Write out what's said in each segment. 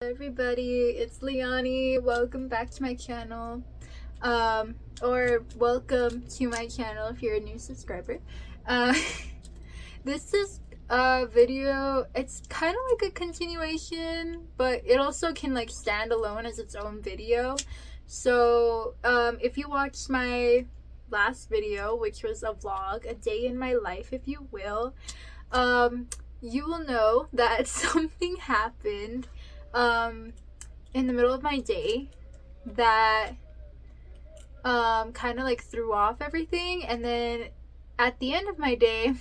Everybody, it's Liani. Welcome back to my channel. Or welcome to my channel if you're a new subscriber. This is a video, it's kind of like a continuation, but it also can like stand alone as its own video. So, if you watched my last video, which was a vlog, a day in my life, if you will, you will know that something happened in the middle of my day that kind of like threw off everything, and then at the end of my day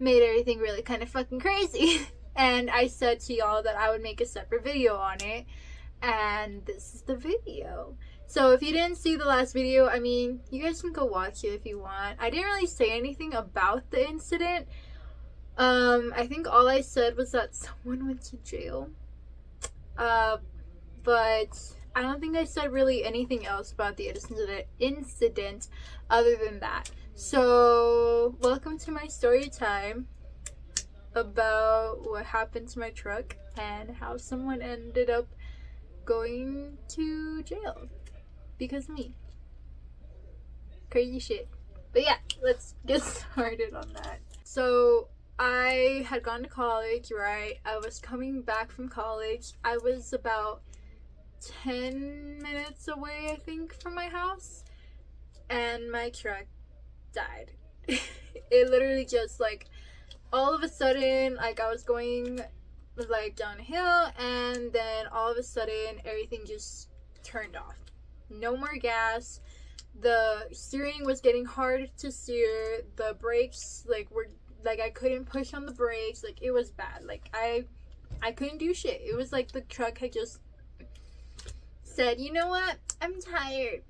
made everything really kind of fucking crazy. And I said to y'all that I would make a separate video on it, and this is the video. So if you didn't see the last video, I mean, you guys can go watch it if you want. I didn't really say anything about the incident. I think all I said was that someone went to jail. But I don't think I said really anything else about the incident other than that. So, welcome to my story time about what happened to my truck and how someone ended up going to jail because of me. Crazy shit. But yeah, let's get started on that. So, I had gone to college, right? I was coming back from college. I was about 10 minutes away, I think, from my house, and my truck died. It literally just, like, all of a sudden, like, I was going, like, down a hill, and then all of a sudden, everything just turned off. No more gas. The steering was getting hard to steer. The brakes, like, I couldn't push on the brakes. Like, it was bad. Like, I couldn't do shit. It was like the truck had just said, you know what? I'm tired.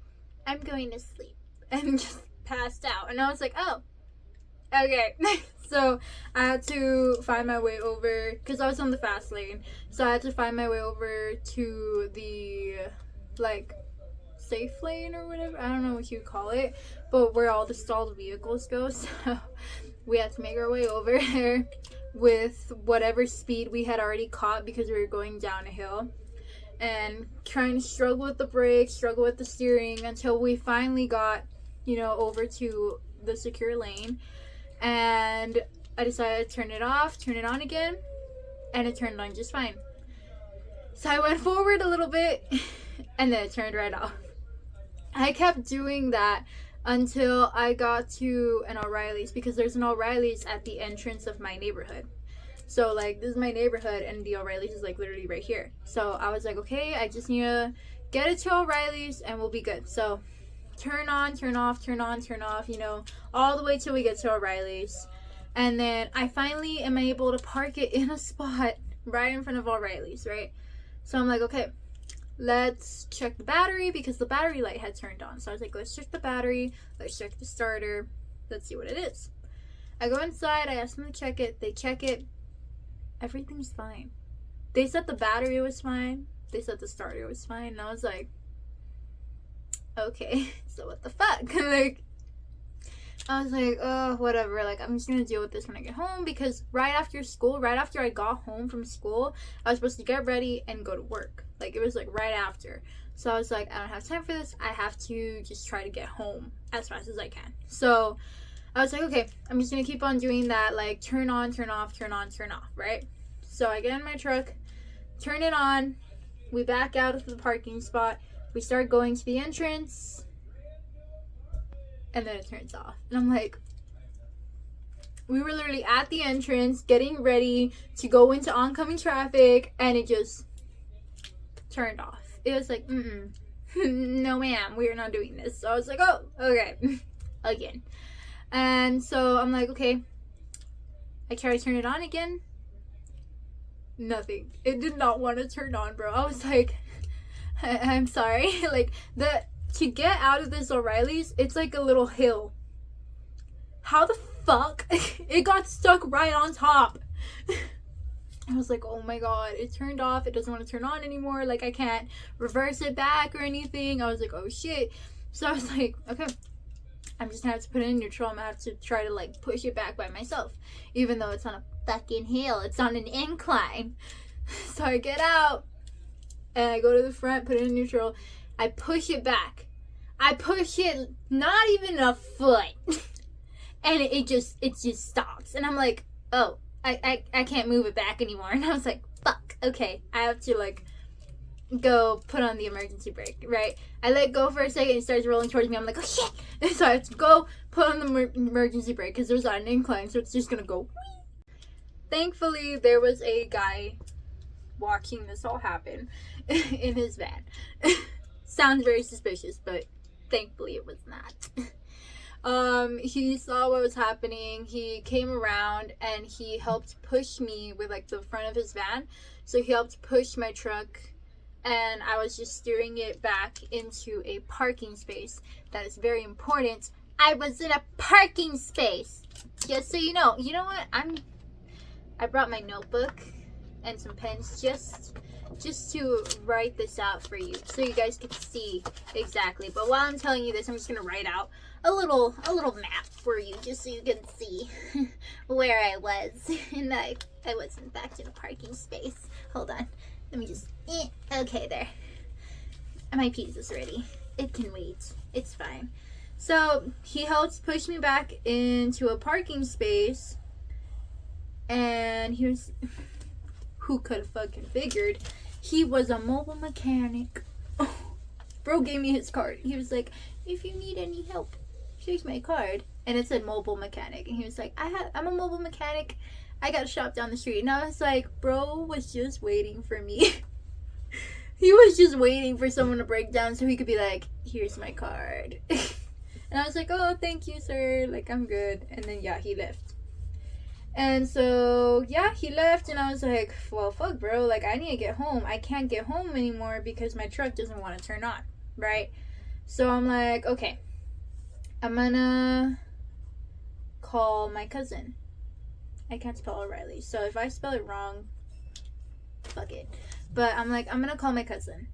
I'm going to sleep. And just passed out. And I was like, oh, okay. So, I had to find my way over, because I was on the fast lane. So, I had to find my way over to the, like, safe lane or whatever. I don't know what you call it. But where all the stalled vehicles go. So, we had to make our way over there with whatever speed we had already caught because we were going down a hill, and trying to struggle with the brakes, struggle with the steering until we finally got, over to the secure lane. And I decided to turn it off, turn it on again, and it turned on just fine. So I went forward a little bit and then it turned right off. I kept doing that until I got to an O'Reilly's, because there's an O'Reilly's at the entrance of my neighborhood. So, like, this is my neighborhood, and the O'Reilly's is, like, literally right here. So, I was like, okay, I just need to get it to O'Reilly's, and we'll be good. So, turn on, turn off, turn on, turn off, all the way till we get to O'Reilly's. And then I finally am able to park it in a spot right in front of O'Reilly's, right? So, I'm like, okay, let's check the battery, because the battery light had turned on. So I was like, let's check the battery, let's check the starter, let's see what it is. I go inside, I ask them to check it, they check it, everything's fine. They said the battery was fine, they said the starter was fine, and I was like, okay, so what the fuck? I was like, oh, whatever, like, I'm just gonna deal with this when I get home, because right after I got home from school, I was supposed to get ready and go to work. Like, it was, like, right after. So I was like, I don't have time for this. I have to just try to get home as fast as I can. So I was like, okay, I'm just gonna keep on doing that, like, turn on, turn off, turn on, turn off, right? So I get in my truck, turn it on, we back out of the parking spot, we start going to the entrance, and then it turns off. And I'm like, we were literally at the entrance getting ready to go into oncoming traffic, and it just turned off. It was like, no ma'am, we are not doing this. So I was like, oh, okay. Again. And so I'm like, okay, I try to turn it on again. Nothing. It did not want to turn on, bro. I was like, I'm sorry. Like, to get out of this O'Reilly's, it's like a little hill. How the fuck? It got stuck right on top. I was like, oh my god, it turned off. It doesn't want to turn on anymore. Like, I can't reverse it back or anything. I was like, oh shit. So I was like, okay, I'm just gonna have to put it in neutral. I'm gonna have to try to, like, push it back by myself. Even though it's on a fucking hill. It's on an incline. So I get out and I go to the front, put it in neutral. I push it back. I push it not even a foot. And it just stops. And I'm like, oh, I can't move it back anymore. And I was like, fuck, okay. I have to like go put on the emergency brake, right? I let go for a second, it starts rolling towards me. I'm like, oh shit! And so I have to go put on the emergency brake because there's an incline, so it's just gonna go. Thankfully, there was a guy watching this all happen in his van. Sounds very suspicious, but thankfully it was not. He saw what was happening. He came around and he helped push me with like the front of his van. So he helped push my truck, and I was just steering it back into a parking space. That is very important. I was in a parking space. Just so you know. You know what? I brought my notebook and some pens just to write this out for you so you guys can see exactly. But while I'm telling you this, I'm just gonna write out a little map for you just so you can see where I was. And I was in fact in a parking space. Hold on. Let me just okay, there. My pizza's ready. It can wait. It's fine. So he helped push me back into a parking space, and he was who could have fucking figured he was a mobile mechanic. Bro gave me his card. He was like, if you need any help, here's my card. And it said mobile mechanic. And he was like, I'm a mobile mechanic. I got a shop down the street. And I was like, bro was just waiting for me. He was just waiting for someone to break down so he could be like, here's my card. And I was like, oh, thank you, sir. Like, I'm good. And then, yeah, he left. And so, yeah, he left. And I was like, well, fuck, bro. Like, I need to get home. I can't get home anymore because my truck doesn't want to turn on, right? So I'm like, okay, I'm gonna call my cousin. I can't spell O'Reilly, so if I spell it wrong, fuck it. But I'm like, I'm gonna call my cousin,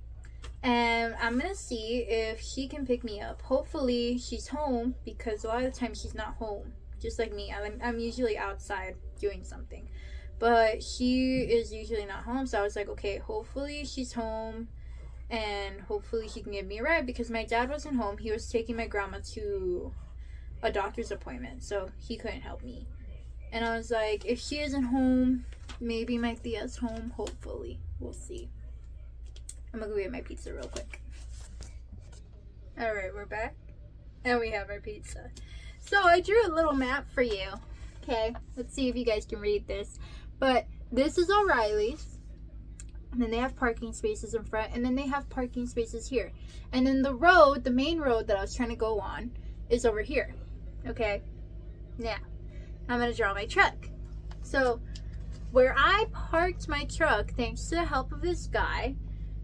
and I'm gonna see if she can pick me up. Hopefully she's home, because a lot of the time she's not home. Just like me, I'm usually outside doing something, but she is usually not home. So I was like, okay, hopefully she's home, and hopefully she can give me a ride, because my dad wasn't home. He was taking my grandma to a doctor's appointment, so he couldn't help me. And I was like, if she isn't home, maybe my tia's home. Hopefully. We'll see. I'm gonna go get my pizza real quick. Alright, we're back. And we have our pizza. So I drew a little map for you. Okay, let's see if you guys can read this. But this is O'Reilly's. And then they have parking spaces in front. And then they have parking spaces here. And then the road, the main road that I was trying to go on, is over here. Okay? Now, I'm going to draw my truck. So, where I parked my truck, thanks to the help of this guy,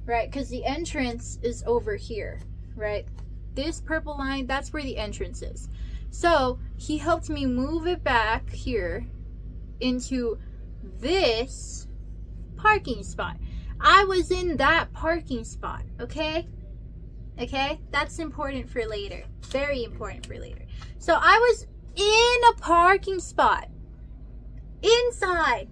right? Because the entrance is over here, right? This purple line, that's where the entrance is. So, he helped me move it back here into this parking spot. I was in that parking spot, okay? Okay? That's important for later. Very important for later. So, I was in a parking spot, inside,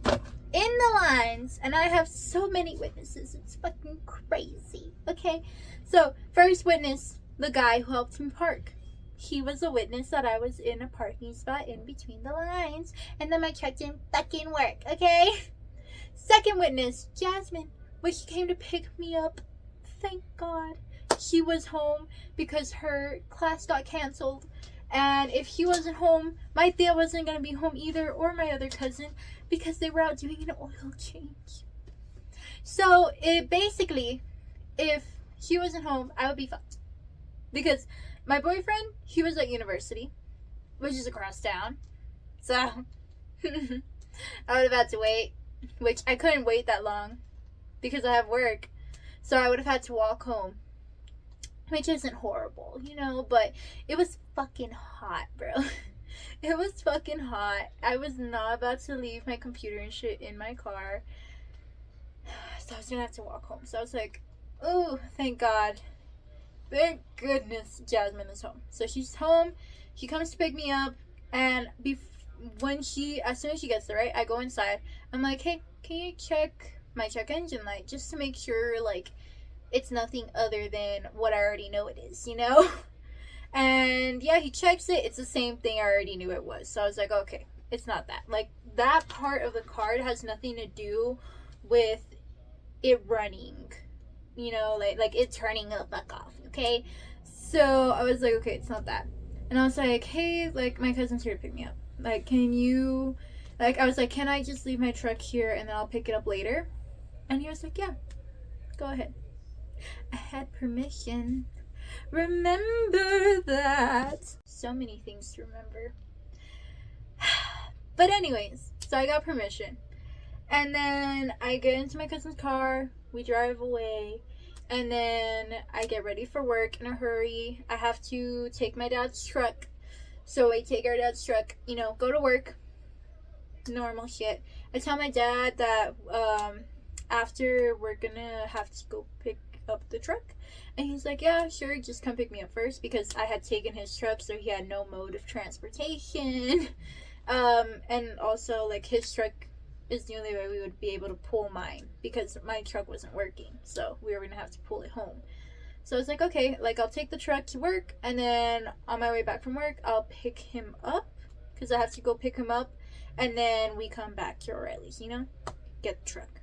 in the lines, and I have so many witnesses. It's fucking crazy. Okay, so first witness, the guy who helped me park. He was a witness that I was in a parking spot in between the lines, and then my truck didn't fucking work. Okay. Second witness, Jasmine, when she came to pick me up, thank God she was home because her class got canceled. And if he wasn't home, my tia wasn't going to be home either, or my other cousin, because they were out doing an oil change. So, it basically, if he wasn't home, I would be fucked. Because my boyfriend, he was at university, which is across town. So, I would have had to wait, which I couldn't wait that long, because I have work. So, I would have had to walk home. Which isn't horrible, you know, but it was fucking hot, bro. It was fucking hot. I was not about to leave my computer and shit in my car. So I was gonna have to walk home. So I was like, oh, thank God. Thank goodness Jasmine is home. So she's home. She comes to pick me up. And as soon as she gets there, right, I go inside. I'm like, hey, can you check my check engine light just to make sure, like, it's nothing other than what I already know it is, you know? And yeah, he checks it. It's the same thing I already knew it was. So I was like, okay, it's not that. Like, that part of the card has nothing to do with it running, you know, like it turning the fuck off, okay? So I was like, okay, it's not that. And I was like, hey, like, my cousin's here to pick me up. Like, can you, like, I was like, can I just leave my truck here and then I'll pick it up later? And he was like, yeah, go ahead. I had permission. Remember that. So many things to remember. But anyways, so I got permission. And then I get into my cousin's car. We drive away. And then I get ready for work in a hurry. I have to take my dad's truck. So I take our dad's truck, you know, go to work. Normal shit. I tell my dad that after we're gonna have to go pick up the truck. And he's like, yeah, sure, just come pick me up first, because I had taken his truck, so he had no mode of transportation. And also, like, his truck is the only way we would be able to pull mine, because my truck wasn't working, so we were gonna have to pull it home. So I was like, okay, like, I'll take the truck to work, and then on my way back from work, I'll pick him up, because I have to go pick him up, and then we come back to O'Reilly's, you know, get the truck.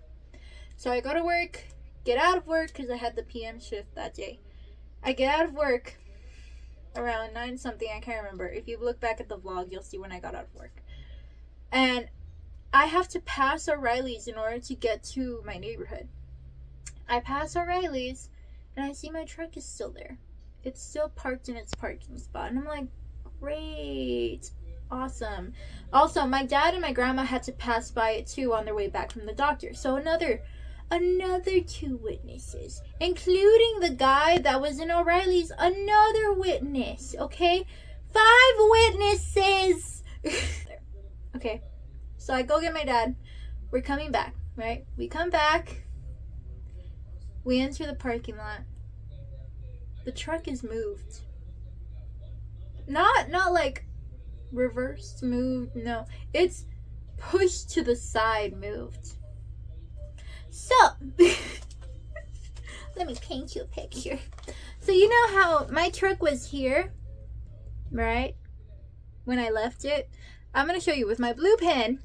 So I go to work, get out of work, because I had the PM shift that day. I get out of work around 9 something, I can't remember. If you look back at the vlog, you'll see when I got out of work. And I have to pass O'Reilly's in order to get to my neighborhood. I pass O'Reilly's, and I see my truck is still there. It's still parked in its parking spot. And I'm like, great. Awesome. Also, my dad and my grandma had to pass by it too on their way back from the doctor. So another 2 witnesses, including the guy that was in O'Reilly's, another witness, okay? 5 witnesses! Okay, so I go get my dad. We're coming back, right? We come back. We enter the parking lot. The truck is moved. Not like reversed, moved, no. It's pushed to the side, moved. So, let me paint you a picture. So you know how my truck was here, right? When I left it. I'm going to show you with my blue pen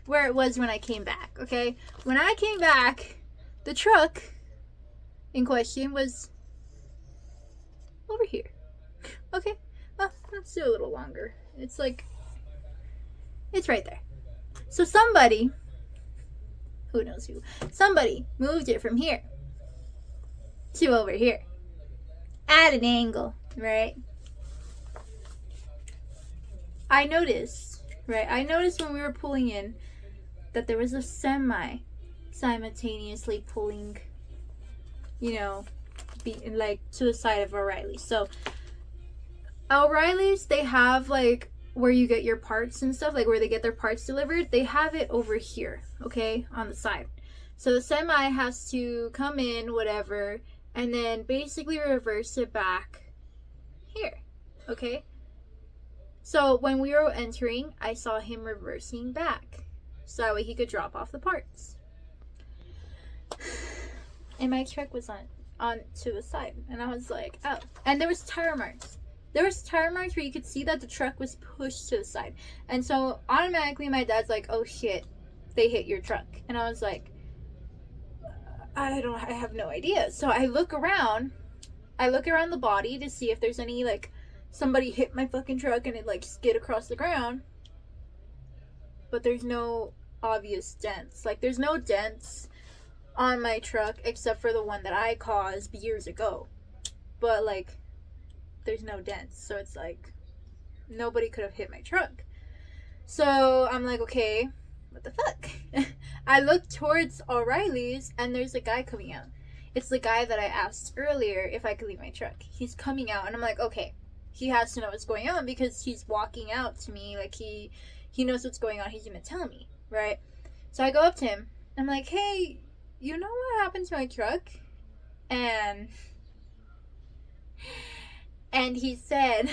where it was when I came back, okay? When I came back, the truck in question was over here. Okay, well, let's do a little longer. It's like, it's right there. So somebody, who knows who, somebody moved it from here to over here at an angle, right? I noticed when we were pulling in that there was a semi simultaneously pulling, you know, like to the side of O'Reilly's. So O'Reilly's, they have like where you get your parts and stuff, like where they get their parts delivered, they have it over here, okay, on the side. So the semi has to come in, whatever, and then basically reverse it back here, okay? So when we were entering, I saw him reversing back, so that way he could drop off the parts. And my truck was on to the side, and I was like, oh. And there was tire marks. There was tire marks where you could see that the truck was pushed to the side. And so automatically my dad's like, oh shit, they hit your truck. And I was like, I have no idea. So I look around the body to see if there's any, like, somebody hit my fucking truck and it, like, skid across the ground. But there's no obvious dents. Like, there's no dents on my truck except for the one that I caused years ago. But, like, there's no dents. So it's like, nobody could have hit my truck. So I'm like, okay, what the fuck? I look towards O'Reilly's and there's a guy coming out. It's the guy that I asked earlier if I could leave my truck. He's coming out and I'm like, okay, he has to know what's going on because he's walking out to me. Like, he knows what's going on. He's gonna tell me, right? So I go up to him. I'm like, hey, you know what happened to my truck? And he said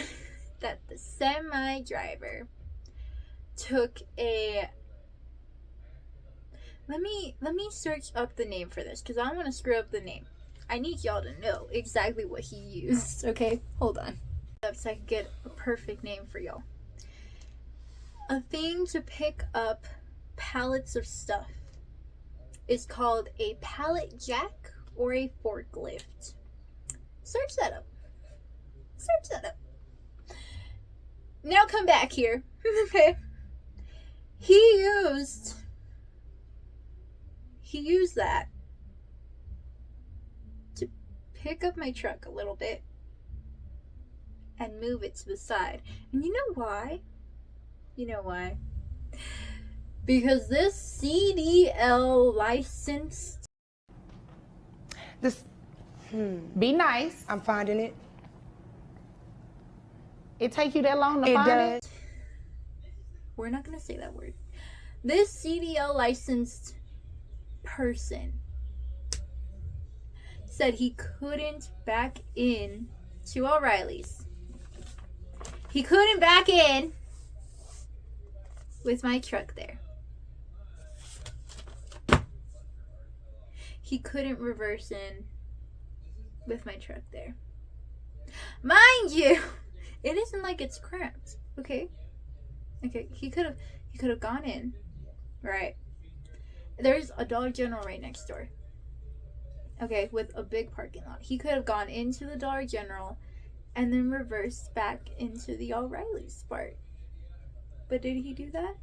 that the semi driver took a... Let me search up the name for this, because I don't want to screw up the name. I need y'all to know exactly what he used, okay? Hold on. So I can get a perfect name for y'all. A thing to pick up pallets of stuff is called a pallet jack or a forklift. Search that up. Search that up. Now come back here. Okay. He used that to pick up my truck a little bit and move it to the side. And you know why? You know why? Because this CDL licensed... This, be nice. I'm finding it. It take you that long to It find does. it? We're not going to say that word. This CDL licensed person said he couldn't back in to O'Reilly's. He couldn't back in with my truck there. He couldn't reverse in with my truck there. Mind you, it isn't like it's cramped, okay? Okay, he could have gone in, right? There's a Dollar General right next door. Okay, with a big parking lot. He could have gone into the Dollar General and then reversed back into the O'Reilly's part. But did he do that?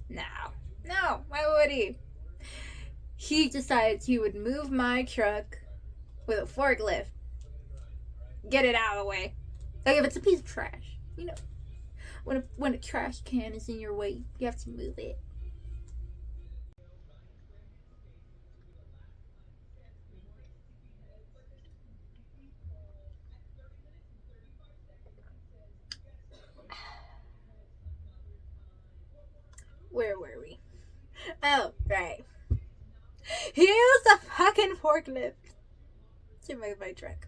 No. Why would he? He decided he would move my truck with a forklift. Get it out of the way. Like if it's a piece of trash, you know. When a trash can is in your way, you have to move it. Where were we? Oh, right. He used a fucking forklift to move my truck.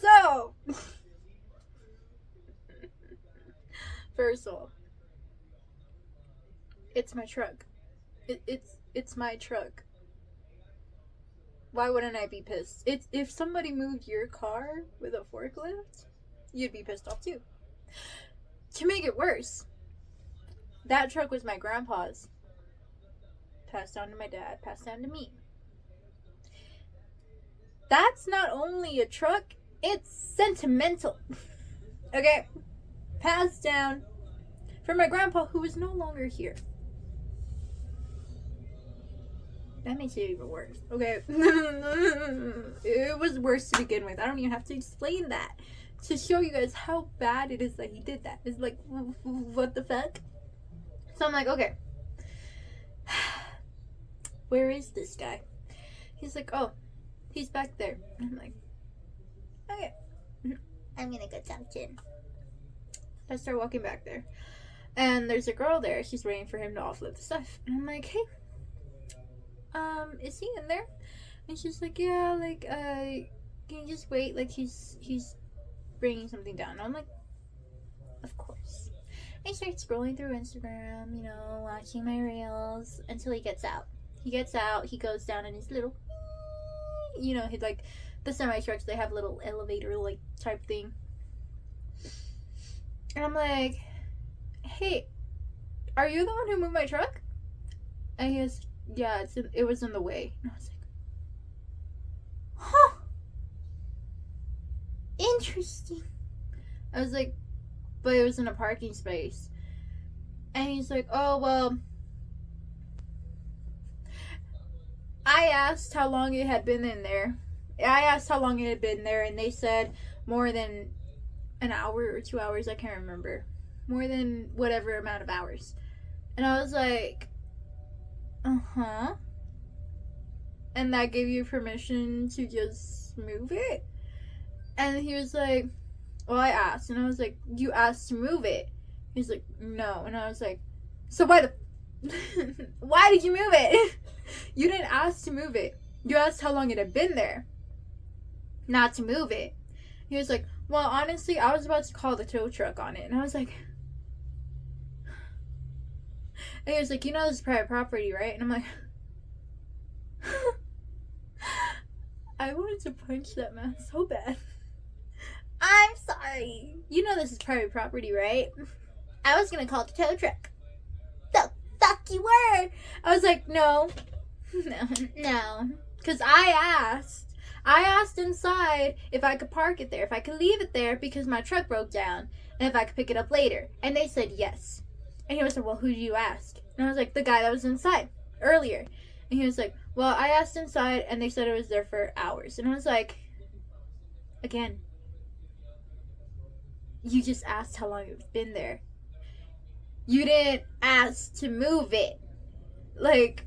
So, first of all, it's my truck. It's my truck. Why wouldn't I be pissed? If somebody moved your car with a forklift, you'd be pissed off too. To make it worse, that truck was my grandpa's. Passed down to my dad, passed down to me. That's not only a truck, it's sentimental. Okay? Passed down from my grandpa who is no longer here. That makes it even worse. Okay? It was worse to begin with. I don't even have to explain that to show you guys how bad it is that he did that. It's like, what the fuck? So I'm like, okay. Where is this guy? He's like, oh, he's back there. I'm like, okay. I'm gonna go talk to him. I start walking back there. And there's a girl there. She's waiting for him to offload the stuff. And I'm like, hey, is he in there? And she's like, yeah, like, can you just wait? Like, he's bringing something down. And I'm like, of course. I start scrolling through Instagram, you know, watching my reels until he gets out. He gets out, he goes down in his little, you know, he's like, the semi-trucks, they have a little elevator, like, type thing. And I'm like, hey, are you the one who moved my truck? And he goes, yeah, it was in the way. And I was like, huh, interesting. I was like, but it was in a parking space. And he's like, oh, well, I asked how long it had been in there. I asked how long it had been there, and they said more than an hour or 2 hours. I can't remember. More than whatever amount of hours. And I was like, uh-huh. And that gave you permission to just move it? And he was like, well, I asked. And I was like, you asked to move it? He's like, no. And I was like, so why why did you move it? You didn't ask to move it. You asked how long it had been there, not to move it. He was like, Well, honestly, I was about to call the tow truck on it, and I was like, and he was like, you know this is private property, right? And I'm like, I wanted to punch that man so bad. I'm sorry. You know this is private property, right? I was gonna call the tow truck. The fuck you were. I was like, no. No. Because I asked inside if I could park it there, if I could leave it there because my truck broke down, and if I could pick it up later. And they said yes. And he was like, well, who did you ask? And I was like, the guy that was inside earlier. And he was like, well, I asked inside, and they said it was there for hours. And I was like, again, you just asked how long it's been there. You didn't ask to move it. Like,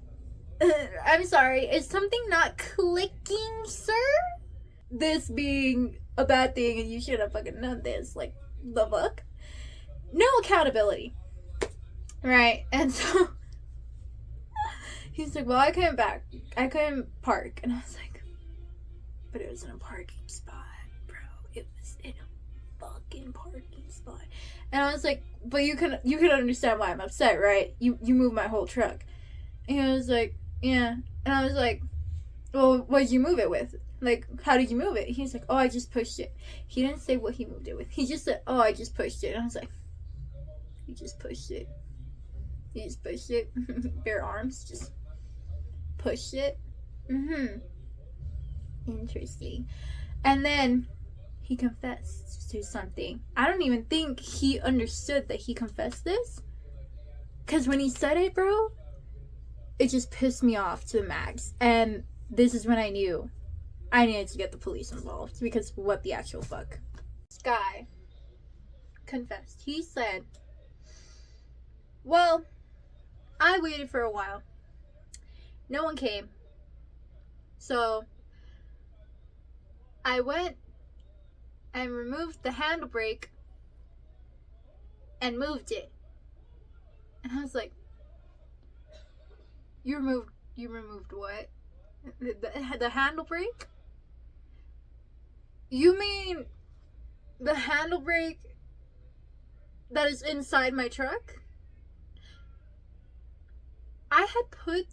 I'm sorry, is something not clicking, sir? This being a bad thing and you should have fucking done this. Like, the fuck? No accountability. Right? And so he's like, well, I couldn't park. And I was like, but it was in a parking spot, bro. It was in a fucking parking spot. And I was like, but you can understand why I'm upset, right? You moved my whole truck. And he was like, yeah. And I was like, well, what did you move it with? Like, how did you move it? He's like, oh, I just pushed it. He didn't say what he moved it with. He just said, oh, I just pushed it. And I was like, you just pushed it. You just pushed it. Bare arms, just push it. Interesting. And then he confessed to something. I don't even think he understood that he confessed this. Because when he said it, bro, it just pissed me off to the max. And this is when I knew I needed to get the police involved. Because what the actual fuck? This guy confessed. He said, well, I waited for a while. No one came. So I went and removed the handbrake and moved it. And I was like, you removed what? The handbrake? You mean the handbrake that is inside my truck? I had put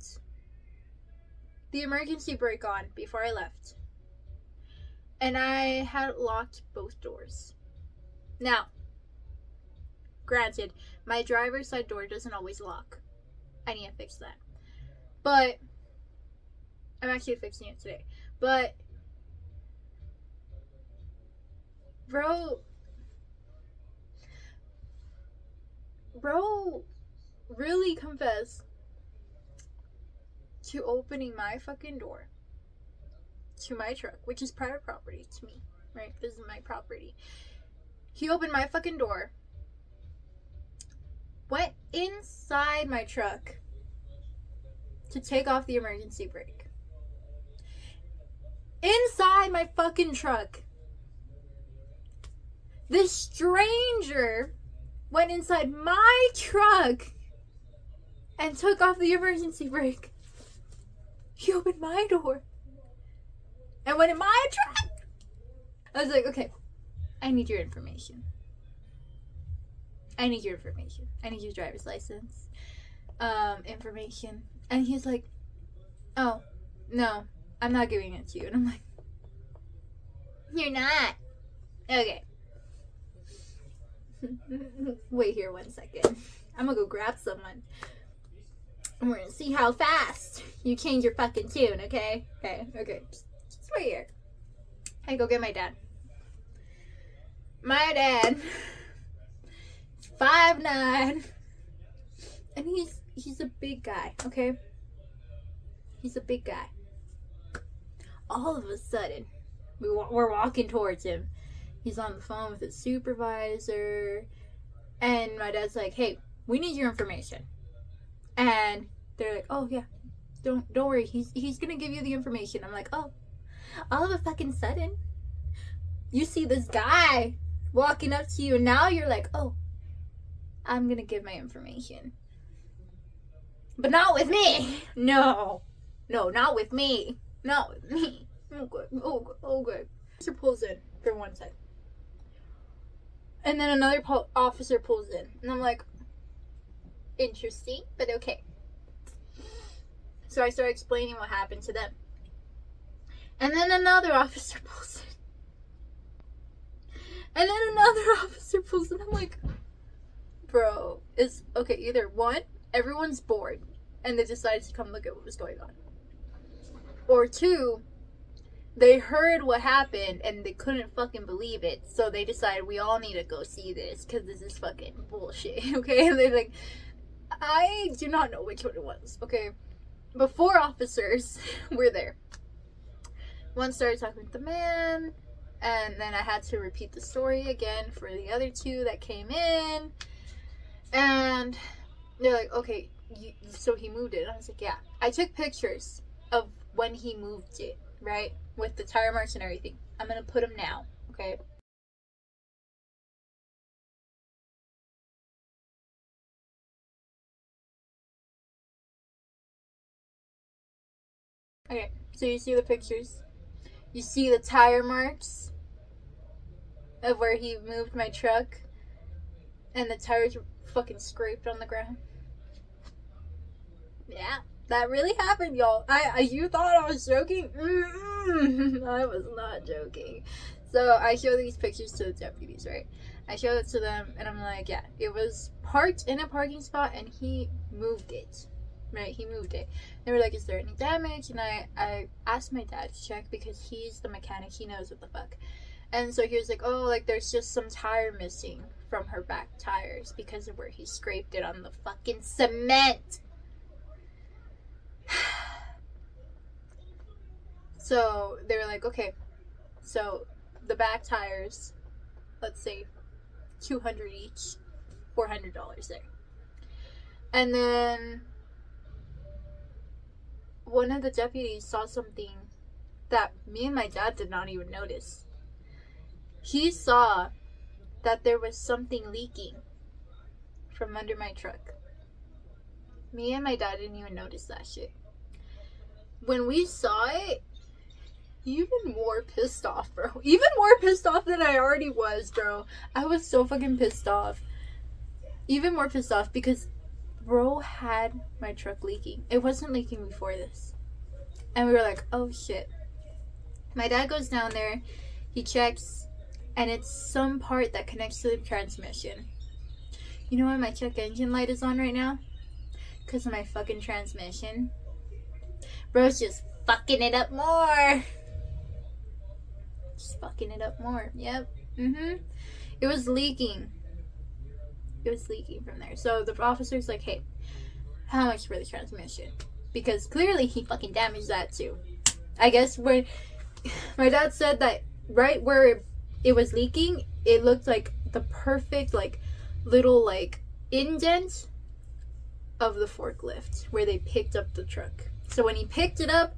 the emergency brake on before I left. And I had locked both doors. Now, granted, my driver's side door doesn't always lock. I need to fix that. But I'm actually fixing it today. But bro really confessed to opening my fucking door to my truck, which is private property to me, right? This is my property. He opened my fucking door, went inside my truck to take off the emergency brake. Inside my fucking truck. This stranger went inside my truck and took off the emergency brake. He opened my door and went in my truck. I was like, okay, I need your information. I need your driver's license, information. And he's like, oh, no, I'm not giving it to you. And I'm like, you're not. Okay. Wait here 1 second. I'm gonna go grab someone. And we're gonna see how fast you change your fucking tune, okay? Okay. Just wait here. I go get my dad. My dad is 5'9", and he's a big guy, okay? He's a big guy. All of a sudden, we're walking towards him. He's on the phone with his supervisor, and my dad's like, "Hey, we need your information." And they're like, "Oh yeah, don't worry. He's gonna give you the information." I'm like, "Oh." All of a fucking sudden, you see this guy walking up to you, and now you're like, "Oh, I'm gonna give my information." But not with me. No, not with me. Not with me. Oh, good. Oh, good. Mr. pulls in for 1 second. And then another officer pulls in. And I'm like, interesting, but okay. So I start explaining what happened to them. And then another officer pulls in. And then another officer pulls in. I'm like, bro, it's okay. Either one, everyone's bored and they decided to come look at what was going on. Or two, they heard what happened and they couldn't fucking believe it. So they decided we all need to go see this because this is fucking bullshit. Okay? And they're like, I do not know which one it was. Okay? But 4 officers were there. One started talking with the man, and then I had to repeat the story again for the other 2 that came in. And they're like, okay, so he moved it. And I was like, yeah. I took pictures of when he moved it, right? With the tire marks and everything. I'm going to put them now, okay? Okay, so you see the pictures. You see the tire marks of where he moved my truck. And the tires were fucking scraped on the ground. Yeah, that really happened, y'all. You thought I was joking? I was not joking. So I show these pictures to the deputies, right? I show it to them, and I'm like, yeah, it was parked in a parking spot, and he moved it. Right, he moved it. They were like, is there any damage? And I asked my dad to check because he's the mechanic. He knows what the fuck. And so he was like, oh, like there's just some tire missing from her back tires because of where he scraped it on the fucking cement. So they were like, okay, so the back tires, let's say $200 each, $400 there. And then one of the deputies saw something that me and my dad did not even notice. He saw that there was something leaking from under my truck. Me and my dad didn't even notice that shit. When we saw it, even more pissed off, bro. Even more pissed off than I already was, bro. I was so fucking pissed off. Even more pissed off because bro had my truck leaking. It wasn't leaking before this. And we were like, oh shit. My dad goes down there, he checks, and it's some part that connects to the transmission. You know why my check engine light is on right now? Because of my fucking transmission. Bro's just fucking it up more. Just fucking it up more. Yep. It was leaking. It was leaking from there. So the officer's like, hey, how much for the transmission? Because clearly he fucking damaged that too. I guess when my dad said that right where it was leaking, it looked like the perfect like little like indent of the forklift where they picked up the truck. So when he picked it up,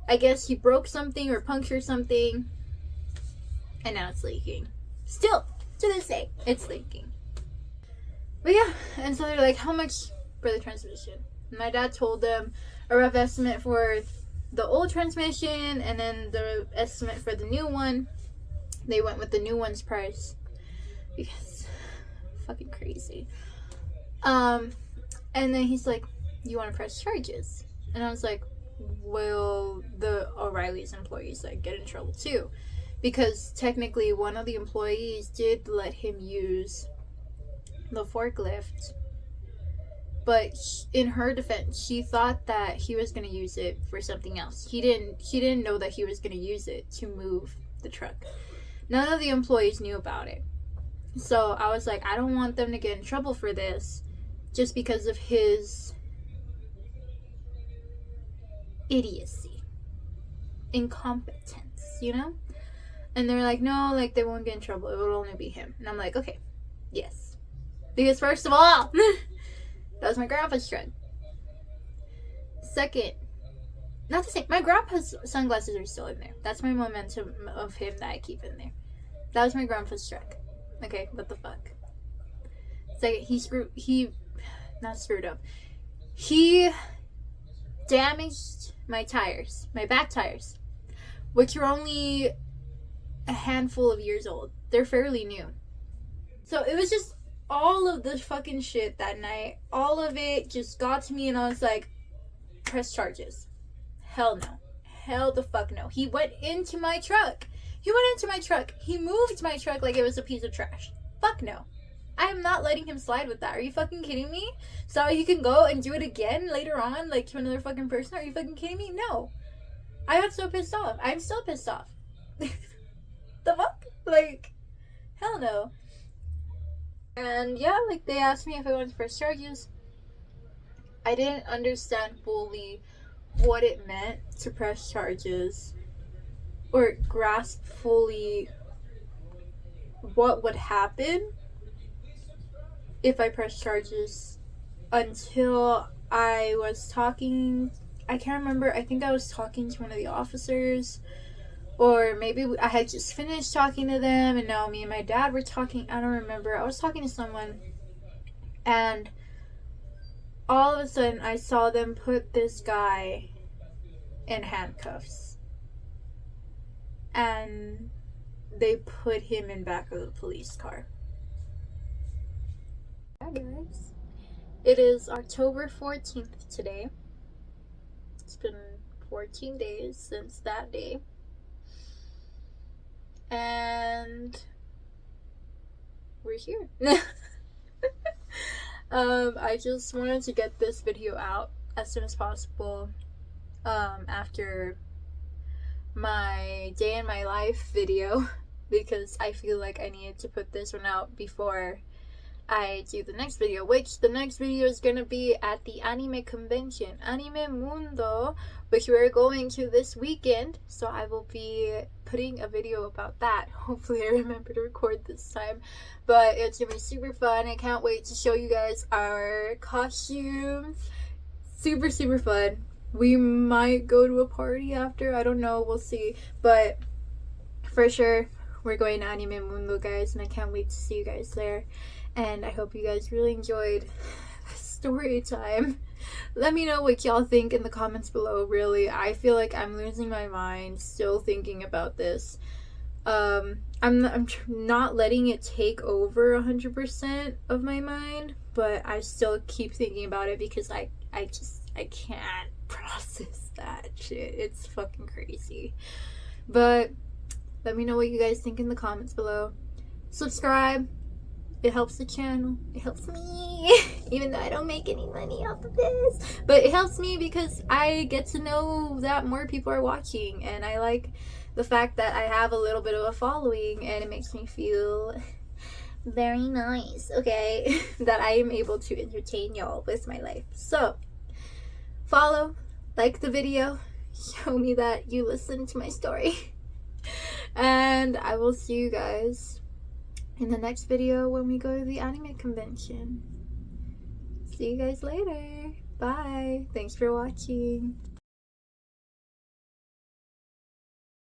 I guess he broke something or punctured something, and now it's leaking. Still, to this day, it's leaking. But yeah, and so they're like, how much for the transmission? And my dad told them a rough estimate for the old transmission and then the estimate for the new one. They went with the new one's price because fucking crazy. And then he's like, you want to press charges? And I was like, will the O'Reilly's employees like get in trouble too? Because technically one of the employees did let him use the forklift, but in her defense, she thought that he was going to use it for something else. He didn't know that he was going to use it to move the truck. None of the employees knew about it. So I was like, I don't want them to get in trouble for this just because of his idiocy, incompetence, you know? And they're like, no, like they won't get in trouble. It will only be him. And I'm like, okay, yes. Because first of all, that was my grandpa's truck. Second, not to say, my grandpa's sunglasses are still in there. That's my momentum of him that I keep in there. That was my grandpa's truck. Okay, what the fuck? Second, he damaged my tires, my back tires, which are only a handful of years old. They're fairly new. So it was just all of the fucking shit that night. All of it just got to me, and I was like, press charges. Hell no. Hell the fuck no. He went into my truck. He moved my truck like it was a piece of trash. Fuck no. I am not letting him slide with that. Are you fucking kidding me? So he can go and do it again later on, like to another fucking person? Are you fucking kidding me? No. I got so pissed off. I'm still pissed off. The fuck? Like, hell no. And yeah, like, they asked me if I wanted to press charges. I didn't understand fully what it meant to press charges, or grasp fully what would happen if I press charges, until I was talking, I can't remember, I think I was talking to one of the officers, or maybe I had just finished talking to them and now me and my dad were talking. I don't remember. I was talking to someone, and all of a sudden I saw them put this guy in handcuffs, and they put him in back of the police car. Yeah, guys. It is October 14th today. It's been 14 days since that day. And we're here. I just wanted to get this video out as soon as possible after my day in my life video, because I feel like I needed to put this one out before I do the next video, which the next video is gonna be at the anime convention, Anime Mundo, which we're going to this weekend. So I will be putting a video about that. Hopefully I remember to record this time, but it's gonna be super fun. I can't wait to show you guys our costumes. Super fun. We might go to a party after, I don't know, we'll see, but for sure we're going to Anime Mundo, guys, and I can't wait to see you guys there. And I hope you guys really enjoyed story time. Let me know what y'all think in the comments below. Really, I feel like I'm losing my mind still thinking about this. I'm not letting it take over 100% of my mind, but I still keep thinking about it because I can't process that shit. It's fucking crazy. But let me know what you guys think in the comments below. Subscribe. It helps the channel. It helps me. Even though I don't make any money off of this. But it helps me because I get to know that more people are watching. And I like the fact that I have a little bit of a following. And it makes me feel very nice, okay? That I am able to entertain y'all with my life. So, follow, like the video. Show me that you listen to my story. And I will see you guys in the next video when we go to the anime convention. See you guys later. Bye. Thanks for watching.